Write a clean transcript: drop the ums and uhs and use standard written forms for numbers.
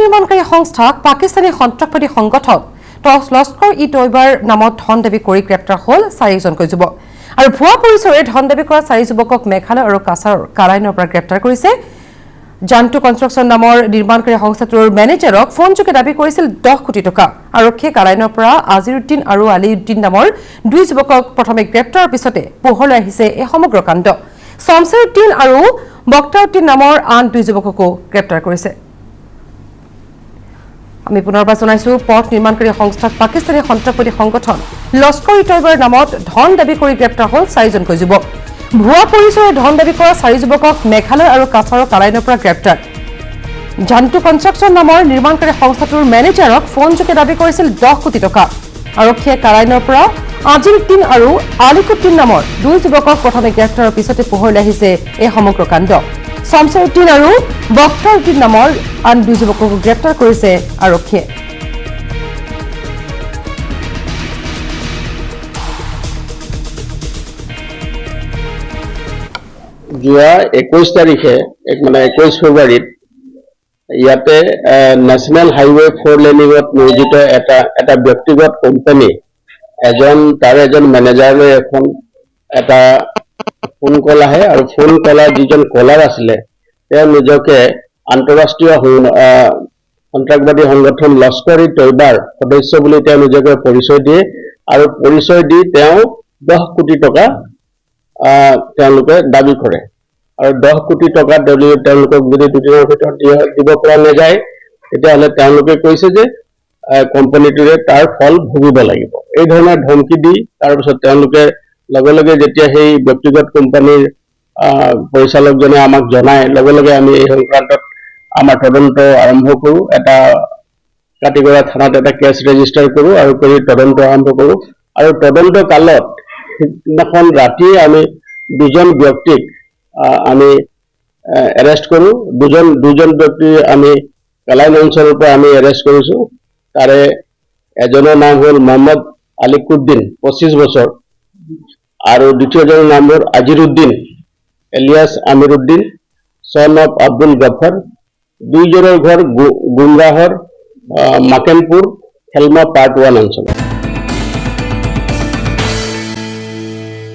নিৰ্মাণকাৰী সংস্থাক পাকিস্তানী সন্ত্ৰাসবাদী সংগঠন লস্কৰ-ই-তৈবাৰ নামত ধন দাবী কৰি গ্ৰেপ্তাৰ হ'ল 4জনকৈ যুৱক আৰু ভুৱা পৰিচয়েৰে ধন দাবী কৰা 4 যুৱকক মেঘালয় আৰু কাৰাইনৰ পৰা গ্ৰেপ্তাৰ কৰিছে। জান্টু কনষ্ট্ৰাকশ্যন নামৰ নিৰ্মাণকাৰী সংস্থাটোৰ মেনেজাৰক ফোনযোগে দাবী কৰিছিল 10 কোটি টকা। আৰক্ষীয়ে কাৰাইনৰ পৰা আজিৰুদ্দিন আৰু আলিউদ্দিন নামৰ 2 যুৱকক প্ৰথমে গ্ৰেপ্তাৰৰ পিছতে পোহৰলৈ আহিছে এই সমগ্ৰ কাণ্ড। শমছেৰুদ্দিন আৰু বক্তাউদ্দিন নামৰ আন 2 যুৱককো গ্ৰেপ্তাৰ কৰিছে। আমি পুনৰবাৰ জনাইছো পথ নিৰ্মাণকাৰী সংস্থাক পাকিস্তানী সন্ত্ৰাসবাদী সংগঠন লস্কৰ-ই-তৈবাৰ নামত ধন দাবী কৰি গ্ৰেপ্তাৰ হ'ল 4জনকৈ যুৱক। ভুৱা পৰিচয়েৰে ধন দাবী কৰা 4 যুৱকক মেঘালয় আৰু কাৰাইনৰ পৰা গ্ৰেপ্তাৰ। জান্টু কনষ্ট্ৰাকশ্যন নামৰ নিৰ্মাণকাৰী সংস্থাটোৰ মেনেজাৰক ফোনযোগে দাবী কৰিছিল 10 কোটি টকা। আৰক্ষীয়ে কাৰাইনৰ পৰা আজিৰুদ্দিন আৰু আলিকুদ্দিন নামৰ 2 যুৱকক প্ৰথমে গ্ৰেপ্তাৰৰ পিছতে পোহৰলৈ আহিছে এই সমগ্ৰ কাণ্ড। শমছেৰুদ্দিন আৰু বক্তাউদ্দিন নামৰ আন 2 যুৱককো গ্ৰেপ্তাৰ কৰিছে আৰক্ষীয়ে। যোৱা 21 তাৰিখে মানে 21 ফেব্ৰুৱাৰীত ইয়াতে নেশ্যনেল হাইৱে 4 লেনিঙত নিয়োজিত এটা ব্যক্তিগত কোম্পানী এজন মেনেজাৰলৈ এটা ফোন কল আহে আৰু ফোন কলাৰ যিজন কলাৰ আছিলে তেওঁ নিজকে আন্তঃৰাষ্ট্ৰীয় সন্ত্ৰাসবাদী সংগঠন লস্কৰ-ই-তৈবাৰ সদস্য বুলি তেওঁ নিজকে পৰিচয় দিয়ে আৰু পৰিচয় দি তেওঁ 10 কোটি টকা তেওঁলোকে দাবী কৰে আৰু 10 কোটি টকা তেওঁলোকক যদি দুদিনৰ ভিতৰত দিব পৰা নাযায় তেতিয়াহ'লে তেওঁলোকে কৈছে যে কোম্পানীটোৰে তাৰ ফল ভুগিব লাগিব। এই ধৰণৰ ধমকি দি তাৰপিছত তেওঁলোকে লগে লগে যেতিয়া সেই ব্যক্তিগত কোম্পানীৰ পৰিচালকজনে আমাক জনায় লগে লগে আমি এই সংক্ৰান্তত আমাৰ তদন্ত আৰম্ভ কৰোঁ। এটা কাটিগড়া থানাত এটা কেছ ৰেজিষ্টাৰ কৰোঁ আৰু কৰি তদন্ত আৰম্ভ কৰোঁ আৰু তদন্ত কালত সিদিনাখন ৰাতিয়ে আমি 2জন ব্যক্তিক আমি এৰেষ্ট কৰোঁ। দুজন ব্যক্তি আমি কালাইন অঞ্চলৰ পৰা আমি এৰেষ্ট কৰিছোঁ। তাৰে এজনৰ নাম হ'ল মহম্মদ আলিকুদ্দিন 25 বছৰ আৰু দ্বিতীয়জনৰ নাম হ'ল আজিৰুদ্দিন এলিয়াছ আমিৰুদ্দিন son of আব্দুল গফৰ। 2জনৰ ঘৰ গুমৰাহৰ মাকেনপুৰ খেলমা পাৰ্ট 1 অঞ্চলত।